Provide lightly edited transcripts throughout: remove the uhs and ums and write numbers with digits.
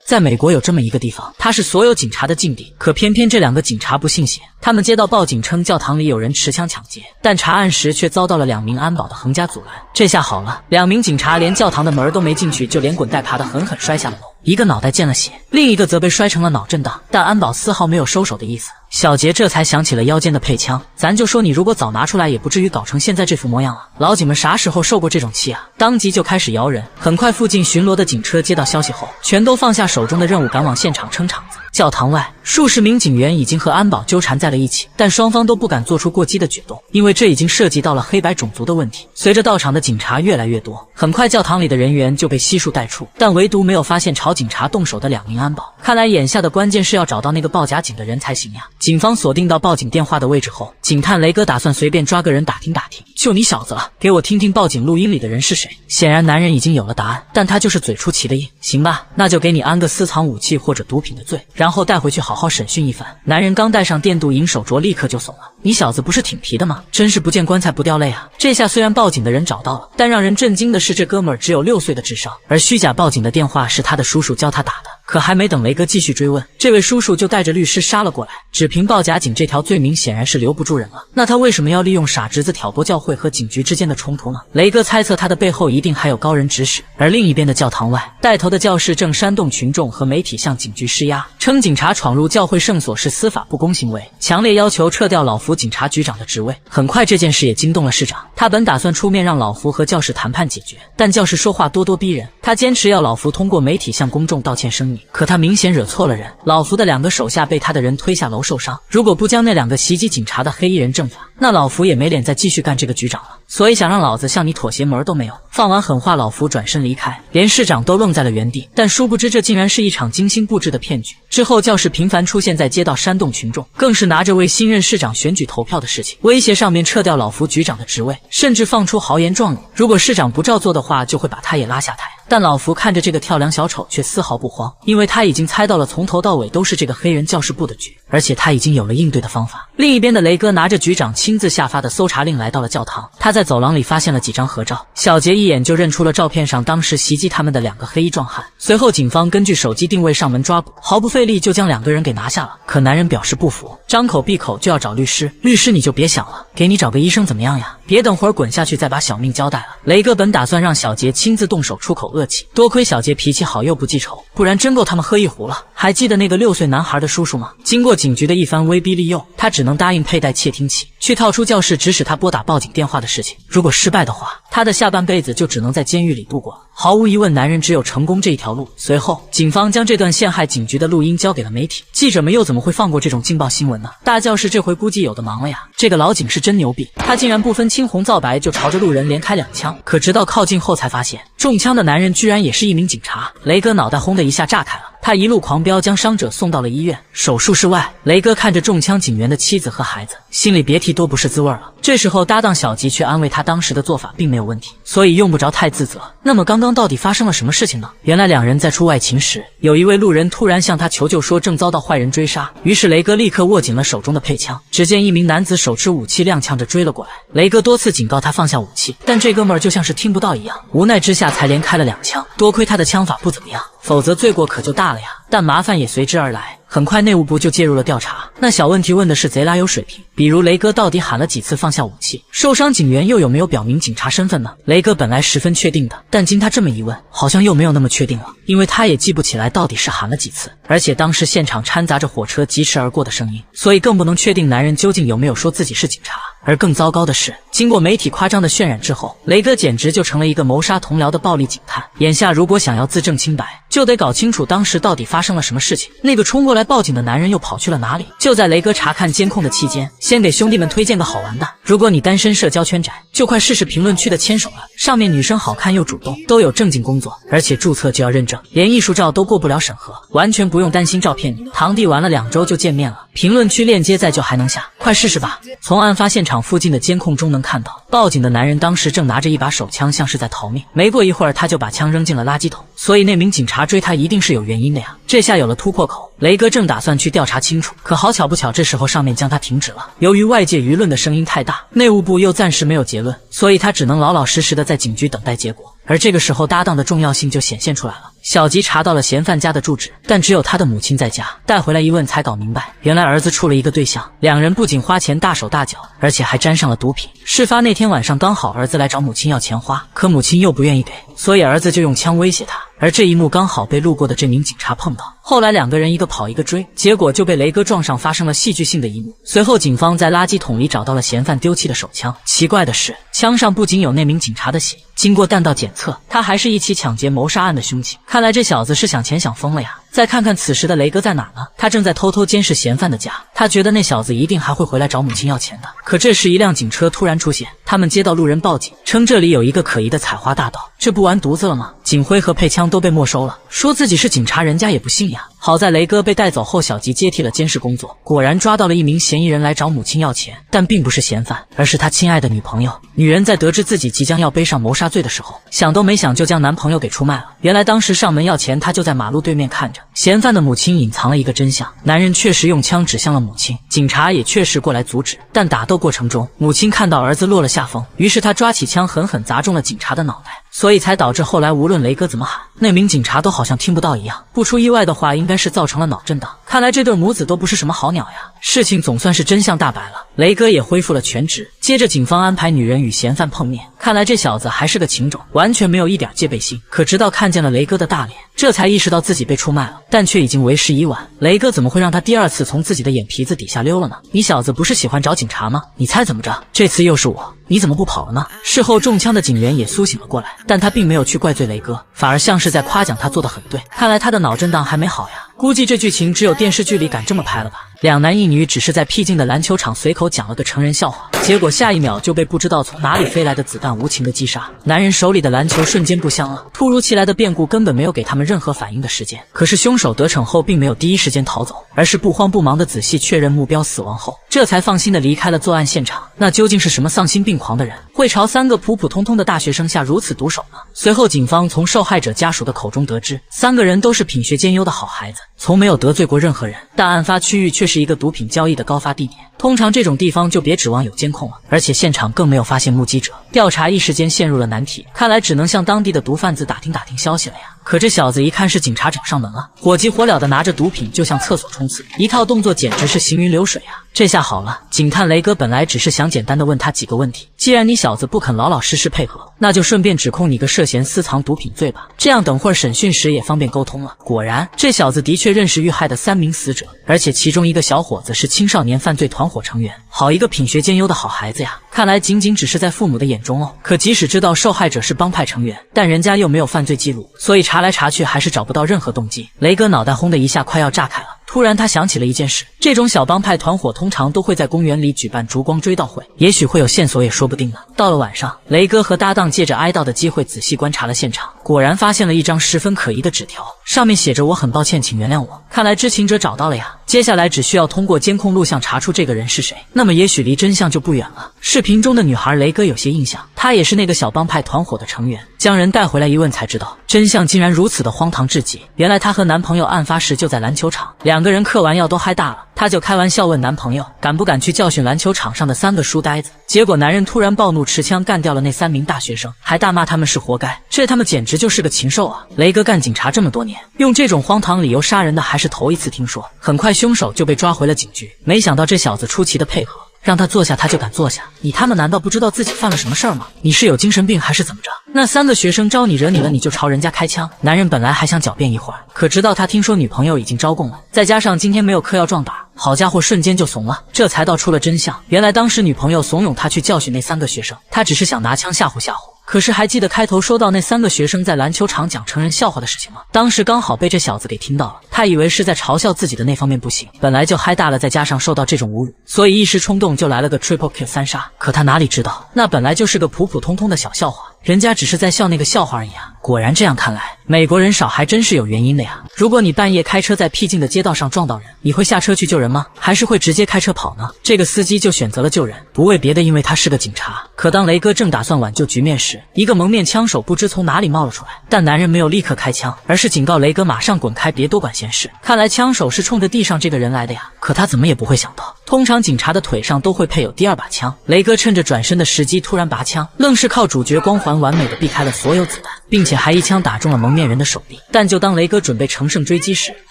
在美国有这么一个地方，它是所有警察的禁地，可偏偏这2个警察不信邪，他们接到报警称教堂里有人持枪抢劫，但查案时却遭到了2名安保的横加阻拦。这下好了，2名警察连教堂的门都没进去，就连滚带爬的狠狠摔下了楼，一个脑袋见了血，另一个则被摔成了脑震荡，但安保丝毫没有收手的意思。小杰这才想起了腰间的配枪，咱就说你如果早拿出来，也不至于搞成现在这副模样了。老警们啥时候受过这种气啊？当即就开始摇人。很快，附近巡逻的警车接到消息后，全都放下手中的任务，赶往现场撑场子。教堂外，数十名警员已经和安保纠缠在了一起，但双方都不敢做出过激的举动，因为这已经涉及到了黑白种族的问题。随着到场的警察越来越多，很快教堂里的人员就被悉数带出，但唯独没有发现朝警察动手的2名安保。看来眼下的关键是要找到那个报假警的人才行呀。警方锁定到报警电话的位置后，警探雷哥打算随便抓个人打听打听，就你小子了，给我听听报警录音里的人是谁。显然男人已经有了答案，但他就是嘴出奇的硬。行吧，那就给你安个私藏武器或者毒品的罪，然后带回去好好审讯一番。男人刚戴上电镀银手镯，立刻就怂了。你小子不是挺皮的吗？真是不见棺材不掉泪啊！这下虽然报警的人找到了，但让人震惊的是，这哥们儿只有6岁的智商，而虚假报警的电话是他的叔叔教他打的。可还没等雷哥继续追问，这位叔叔就带着律师杀了过来。只凭报假警这条罪名显然是留不住人了，那他为什么要利用傻侄子挑拨教会和警局之间的冲突呢？雷哥猜测他的背后一定还有高人指使。而另一边的教堂外，带头的教士正煽动群众和媒体向警局施压，称警察闯入教会圣所是司法不公行为，强烈要求撤掉老福警察局长的职位。很快这件事也惊动了市长，他本打算出面让老福和教士谈判解决，但教士说话咄咄逼人，他坚持要老福通过媒体向公众道歉声明。可他明显惹错了人，老福的2个手下被他的人推下楼受伤，如果不将那2个袭击警察的黑衣人正法，那老福也没脸再继续干这个局长了。所以想让老子向你妥协门都没有。放完狠话，老福转身离开，连市长都愣在了原地。但殊不知这竟然是一场精心布置的骗局。之后教士频繁出现在街道煽动群众，更是拿着为新任市长选举投票的事情威胁上面撤掉老福局长的职位，甚至放出豪言壮语，如果市长不照做的话，就会把他也拉下台。但老福看着这个跳梁小丑却丝毫不慌，因为他已经猜到了从头到尾都是这个黑人教士布的局，而且他已经有了应对的方法。另一边的雷哥拿着局长亲自下发的搜查令来到了教堂，他在走廊里发现了几张合照，小杰一眼就认出了照片上当时袭击他们的2个黑衣壮汉。随后警方根据手机定位上门抓捕，毫不费力就将2个人给拿下了。可男人表示不服，张口闭口就要找律师。律师你就别想了，给你找个医生怎么样呀？别等会儿滚下去再把小命交代了。雷哥本打算让小杰亲自动手出口恶气，多亏小杰脾气好又不记仇，不然真够他们喝一壶了。还记得那个6岁男孩的叔叔吗？经过警局的一番威逼利诱，他只能答应佩戴窃听器，去套出教士指使他拨打报警电话的事情。如果失败的话，他的下半辈子就只能在监狱里度过了。毫无疑问，男人只有成功这一条路。随后警方将这段陷害警局的录音交给了媒体，记者们又怎么会放过这种劲爆新闻呢？大教士这回估计有的忙了呀，这个老警是真牛逼，他竟然不分青红皂白就朝着路人连开2枪。可直到靠近后才发现，中枪的男人居然也是一名警察。雷哥脑袋轰的一下炸开了，他一路狂飙将伤者送到了医院。手术室外，雷哥看着中枪警员的妻子和孩子，心里别提多不是滋味了。这时候搭档小吉却安慰他当时的做法并没有问题，所以用不着太自责。那么刚刚到底发生了什么事情呢？原来2人在出外勤时，有一位路人突然向他求救说正遭到坏人追杀，于是雷哥立刻握紧了手中的配枪。只见一名男子手持武器踉跄着追了过来，雷哥多次警告他放下武器，但这哥们儿就像是听不到一样，无奈之下才连开了2枪。多亏他的枪法不怎么样，否则罪过可就大了呀。但麻烦也随之而来。很快内务部就介入了调查，那小问题问的是贼拉有水平，比如雷哥到底喊了几次放下武器，受伤警员又有没有表明警察身份呢？雷哥本来十分确定的，但经他这么一问，好像又没有那么确定了，因为他也记不起来到底是喊了几次，而且当时现场掺杂着火车疾驰而过的声音，所以更不能确定男人究竟有没有说自己是警察。而更糟糕的是，经过媒体夸张的渲染之后，雷哥简直就成了一个谋杀同僚的暴力警探。眼下如果想要自证清白，就得搞清楚当时到底发生了什么事情，那个冲过来报警的男人又跑去了哪里。就在雷哥查看监控的期间，先给兄弟们推荐个好玩的，如果你单身社交圈窄，就快试试评论区的牵手了，上面女生好看又主动，都有正经工作，而且注册就要认证，连艺术照都过不了审核，完全不用担心照骗你。堂弟玩了2周就见面了，评论区链接在就还能下，快试试吧。从案发现场附近的监控中能看到，报警的男人当时正拿着一把手枪，像是在逃命。没过一会儿，他就把枪扔进了垃圾桶，所以那名警察追他一定是有原因的呀。这下有了突破口，雷哥正打算去调查清楚，可好巧不巧，这时候上面将他停止了。由于外界舆论的声音太大，内务部又暂时没有结论，所以他只能老老实实的在警局等待结果。而这个时候搭档的重要性就显现出来了。小吉查到了嫌犯家的住址，但只有他的母亲在家，带回来一问才搞明白，原来儿子处了一个对象，两人不仅花钱大手大脚，而且还沾上了毒品。事发那天晚上刚好儿子来找母亲要钱花，可母亲又不愿意给，所以儿子就用枪威胁他，而这一幕刚好被路过的这名警察碰到。后来两个人一个跑一个追，结果就被雷哥撞上，发生了戏剧性的一幕。随后警方在垃圾桶里找到了嫌犯丢弃的手枪，奇怪的是枪上不仅有那名警察的血，经过弹道检测，他还是一起抢劫谋杀案的凶器。看来这小子是想钱想疯了呀。再看看此时的雷哥在哪呢？他正在偷偷监视嫌犯的家，他觉得那小子一定还会回来找母亲要钱的。可这时一辆警车突然出现，他们接到路人报警，称这里有一个可疑的采花大盗。这不完犊子了吗？警徽和配枪都被没收了，说自己是警察，人家也不信呀。好在雷哥被带走后，小吉接替了监视工作，果然抓到了一名嫌疑人来找母亲要钱，但并不是嫌犯，而是他亲爱的女朋友。女人在得知自己即将要背上谋杀罪的时候，想都没想就将男朋友给出卖了。原来当时上门要钱，他就在马路对面看着。嫌犯的母亲隐藏了一个真相，男人确实用枪指向了母亲，警察也确实过来阻止，但打斗过程中，母亲看到儿子落了下风，于是他抓起枪狠狠砸中了警察的脑袋，所以才导致后来无论雷哥怎么喊，那名警察都好像听不到一样。不出意外的话，应该是造成了脑震荡。看来这对母子都不是什么好鸟呀。事情总算是真相大白了，雷哥也恢复了全职。接着警方安排女人与嫌犯碰面，看来这小子还是个情种，完全没有一点戒备心。可直到看见了雷哥的大脸，这才意识到自己被出卖了，但却已经为时已晚。雷哥怎么会让他第二次从自己的眼皮子底下溜了呢？你小子不是喜欢找警察吗？你猜怎么着？这次又是我，你怎么不跑了呢？事后中枪的警员也苏醒了过来，但他并没有去怪罪雷哥，反而像是在夸奖他做得很对。看来他的脑震荡还没好呀，估计这剧情只有电视剧里敢这么拍了吧。两男一女只是在僻静的篮球场随口讲了个成人笑话，结果下一秒就被不知道从哪里飞来的子弹无情的击杀。男人手里的篮球瞬间不香了，突如其来的变故根本没有给他们任何反应的时间。可是凶手得逞后并没有第一时间逃走，而是不慌不忙的仔细确认目标死亡后，这才放心的离开了作案现场。那究竟是什么丧心病狂的人会朝三个普普通通的大学生下如此毒手呢？随后警方从受害者家属的口中得知，三个人都是品学兼优的好孩子，从没有得罪过任何人，但案发区域却是一个毒品交易的高发地点。通常这种地方就别指望有监控了，而且现场更没有发现目击者，调查一时间陷入了难题。看来只能向当地的毒贩子打听消息了呀。可这小子一看是警察找上门了，火急火燎的拿着毒品就向厕所冲刺，一套动作简直是行云流水啊。这下好了，警探雷哥本来只是想简单的问他几个问题，既然你小子不肯老老实实配合，那就顺便指控你个涉嫌私藏毒品罪吧，这样等会儿审讯时也方便沟通了。果然这小子的确认识遇害的3名死者，而且其中一个小伙子是青少年犯罪团伙成员，好一个品学兼优的好孩子呀。看来仅仅只是在父母的眼中哦。可即使知道受害者是帮派成员，但人家又没有犯罪记录，所以查来查去还是找不到任何动机。雷哥脑袋轰的一下快要炸开了，突然他想起了一件事，这种小帮派团伙通常都会在公园里举办烛光追悼会，也许会有线索也说不定呢。到了晚上，雷哥和搭档借着哀悼的机会仔细观察了现场，果然发现了一张十分可疑的纸条，上面写着我很抱歉请原谅我。看来知情者找到了呀，接下来只需要通过监控录像查出这个人是谁，那么也许离真相就不远了。视频中的女孩雷哥有些印象，她也是那个小帮派团伙的成员，将人带回来一问才知道，真相竟然如此的荒唐至极。原来她和男朋友案发时就在篮球场，两个人嗑完药都嗨大了，她就开玩笑问男朋友敢不敢去教训篮球场上的3个书呆子，结果男人突然暴怒持枪干掉了那3名大学生，还大骂他们是活该，这他们简直就是个禽兽啊。雷哥干警察这么多年，用这种荒唐理由杀人的还是头一次听说。很快凶手就被抓回了警局，没想到这小子出奇的配合，让他坐下他就敢坐下，你他们难道不知道自己犯了什么事儿吗？你是有精神病还是怎么着？那3个学生招你惹你了你就朝人家开枪。男人本来还想狡辩一会儿，可直到他听说女朋友已经招供了，再加上今天没有嗑药壮胆，好家伙瞬间就怂了，这才道出了真相。原来当时女朋友怂恿他去教训那3个学生，他只是想拿枪吓唬吓唬。可是还记得开头说到那3个学生在篮球场讲成人笑话的事情吗？当时刚好被这小子给听到了，他以为是在嘲笑自己的那方面不行，本来就嗨大了，再加上受到这种侮辱，所以一时冲动就来了个 triple kill 3杀。可他哪里知道，那本来就是个普普通通的小笑话，人家只是在笑那个笑话而已啊。果然这样看来，美国人少还真是有原因的呀。如果你半夜开车在僻静的街道上撞到人，你会下车去救人吗？还是会直接开车跑呢？这个司机就选择了救人，不为别的，因为他是个警察。可当雷哥正打算挽救局面时，一个蒙面枪手不知从哪里冒了出来，但男人没有立刻开枪，而是警告雷哥马上滚开，别多管闲事。看来枪手是冲着地上这个人来的呀。可他怎么也不会想到，通常警察的腿上都会配有第2把枪，雷哥趁着转身的时机突然拔枪，愣是靠主角光环完美的避开了所有子弹。并且还一枪打中了蒙面人的手臂。但就当雷哥准备乘胜追击时，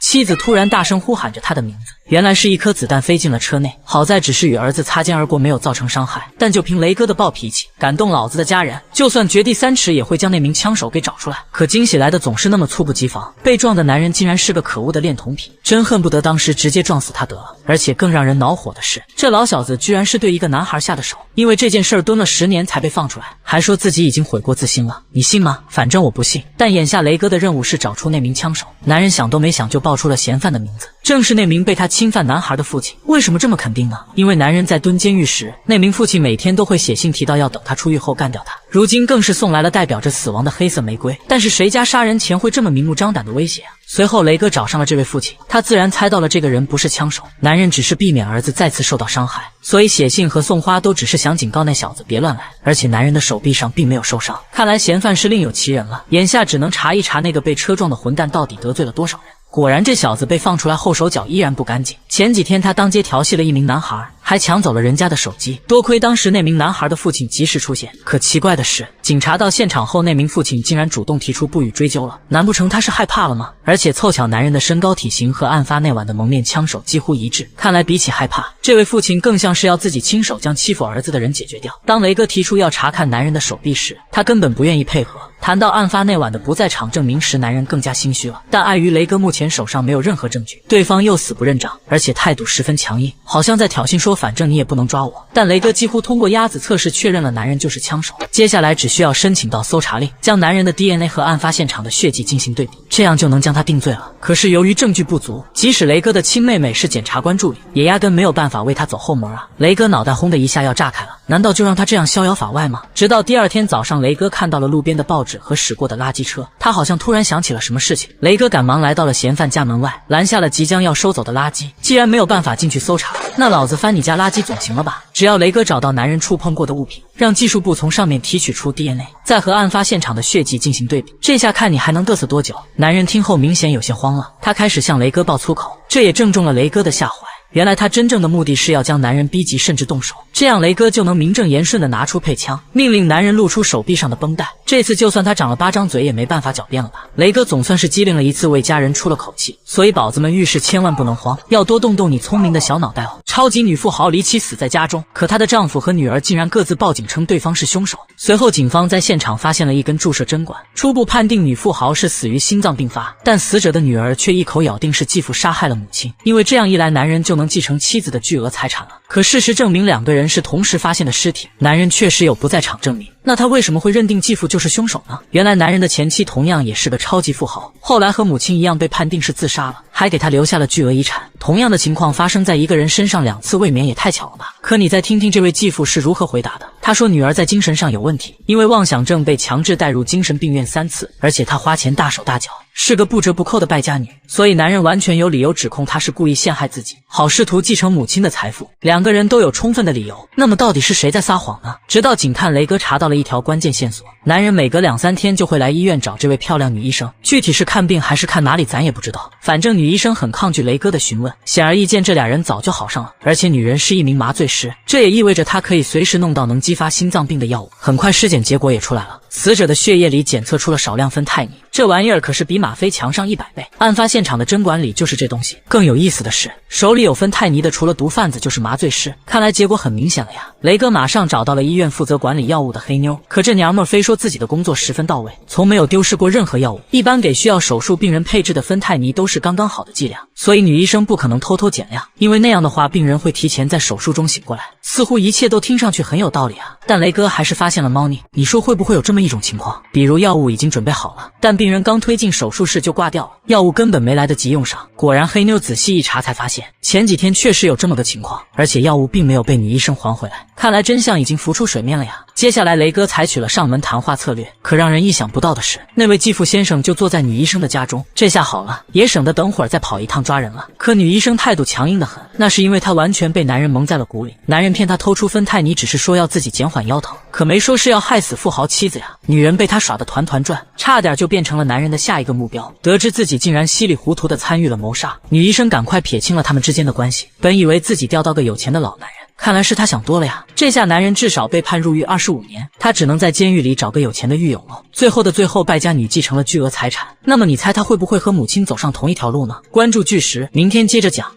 妻子突然大声呼喊着他的名字，原来是一颗子弹飞进了车内，好在只是与儿子擦肩而过，没有造成伤害。但就凭雷哥的暴脾气，感动老子的家人，就算掘地3尺也会将那名枪手给找出来。可惊喜来的总是那么猝不及防，被撞的男人竟然是个可恶的恋童癖，真恨不得当时直接撞死他得了。而且更让人恼火的是，这老小子居然是对一个男孩下的手，因为这件事蹲了10年才被放出来，还说自己已经悔过自新了，你信吗？反正我不信。但眼下雷哥的任务是找出那名枪手，男人想都没想就报出了嫌犯的名字，正是那名被他侵犯男孩的父亲。为什么这么肯定呢？因为男人在蹲监狱时，那名父亲每天都会写信提到要等他出狱后干掉他，如今更是送来了代表着死亡的黑色玫瑰。但是谁家杀人前会这么明目张胆的威胁啊？随后雷哥找上了这位父亲，他自然猜到了这个人不是枪手，男人只是避免儿子再次受到伤害，所以写信和送花都只是想警告那小子别乱来。而且男人的手臂上并没有受伤，看来嫌犯是另有其人了。眼下只能查一查那个被车撞的混蛋到底得罪了多少人。果然这小子被放出来后手脚依然不干净，前几天他当街调戏了一名男孩，还抢走了人家的手机，多亏当时那名男孩的父亲及时出现。可奇怪的是，警察到现场后，那名父亲竟然主动提出不予追究了，难不成他是害怕了吗？而且凑巧男人的身高体型和案发那晚的蒙面枪手几乎一致，看来比起害怕，这位父亲更像是要自己亲手将欺负儿子的人解决掉。当雷哥提出要查看男人的手臂时，他根本不愿意配合。谈到案发那晚的不在场证明时，男人更加心虚了。但碍于雷哥目前手上没有任何证据，对方又死不认账，而且态度十分强硬，好像在挑衅说反正你也不能抓我。但雷哥几乎通过鸭子测试确认了男人就是枪手，接下来只需要申请到搜查令，将男人的 DNA 和案发现场的血迹进行对比，这样就能将他定罪了。可是由于证据不足，即使雷哥的亲妹妹是检察官助理，也压根没有办法为他走后门啊！雷哥脑袋轰的一下要炸开了，难道就让他这样逍遥法外吗？直到第二天早上，雷哥看到了路边的报纸和驶过的垃圾车，他好像突然想起了什么事情。雷哥赶忙来到了嫌犯家门外，拦下了即将要收走的垃圾。既然没有办法进去搜查，那老子翻你家垃圾总行了吧？只要雷哥找到男人触碰过的物品，让技术部从上面提取出 DNA， 再和案发现场的血迹进行对比，这下看你还能嘚瑟多久？男人听后明显有些慌了，他开始向雷哥爆粗口，这也正中了雷哥的下怀。原来他真正的目的是要将男人逼急，甚至动手，这样雷哥就能名正言顺地拿出配枪，命令男人露出手臂上的绷带。这次就算他长了8张嘴也没办法狡辩了吧？雷哥总算是机灵了一次，为家人出了口气。所以宝子们遇事千万不能慌，要多动动你聪明的小脑袋哦。超级女富豪离奇死在家中，可她的丈夫和女儿竟然各自报警称对方是凶手。随后警方在现场发现了一根注射针管，初步判定女富豪是死于心脏病发，但死者的女儿却一口咬定是继父杀害了母亲，因为这样一来男人就能继承妻子的巨额财产了。可事实证明两个人是同时发现的尸体，男人确实有不在场证明，那他为什么会认定继父就是凶手呢？原来男人的前妻同样也是个超级富豪，后来和母亲一样被判定是自杀了，还给他留下了巨额遗产。同样的情况发生在一个人身上2次，未免也太巧了吧？可你再听听这位继父是如何回答的。他说女儿在精神上有问题，因为妄想症被强制带入精神病院3次，而且他花钱大手大脚，是个不折不扣的败家女，所以男人完全有理由指控她是故意陷害自己，好试图继承母亲的财富。两个人都有充分的理由，那么到底是谁在撒谎呢？直到警探雷哥查到了一条关键线索，男人每隔2-3天就会来医院找这位漂亮女医生，具体是看病还是看哪里咱也不知道，反正女医生很抗拒雷哥的询问，显而易见这俩人早就好上了。而且女人是一名麻醉师，这也意味着她可以随时弄到能激发心脏病的药物。很快尸检结果也出来了，死者的血液里检测出了少量芬太尼，这玩意儿可是比吗啡强上100倍。案发现场的针管里就是这东西。更有意思的是，手里有芬太尼的除了毒贩子就是麻醉师，看来结果很明显了呀。雷哥马上找到了医院负责管理药物的黑妞，可这娘们儿非说自己的工作十分到位，从没有丢失过任何药物，一般给需要手术病人配置的芬太尼都是刚刚好的剂量，所以女医生不可能偷偷减量，因为那样的话病人会提前在手术中醒过来。似乎一切都听上去很有道理啊，但雷哥还是发现了猫腻。你说会不会有这么一种情况，比如药物已经准备好了，但病人刚推进手术室就挂掉了，药物根本没来得及用上。果然黑妞仔细一查才发现，前几天确实有这么个情况，而且药物并没有被女医生还回来，看来真相已经浮出水面了呀。接下来雷哥采取了上门谈话策略，可让人意想不到的是，那位继父先生就坐在女医生的家中，这下好了，也省得等会儿再跑一趟抓人了。可女医生态度强硬得很，那是因为她完全被男人蒙在了鼓里。男人骗她偷出芬太尼只是说要自己减缓腰疼，可没说是要害死富豪妻子呀。女人被他耍得团团转，差点就变成了男人的下一个目标。得知自己竟然稀里糊涂地参与了谋杀，女医生赶快撇清了他们之间的关系，本以为自己钓到个有钱的老男人，看来是他想多了呀。这下男人至少被判入狱25年，他只能在监狱里找个有钱的狱友了。最后的最后，败家女继承了巨额财产。那么你猜他会不会和母亲走上同一条路呢？关注巨石，明天接着讲。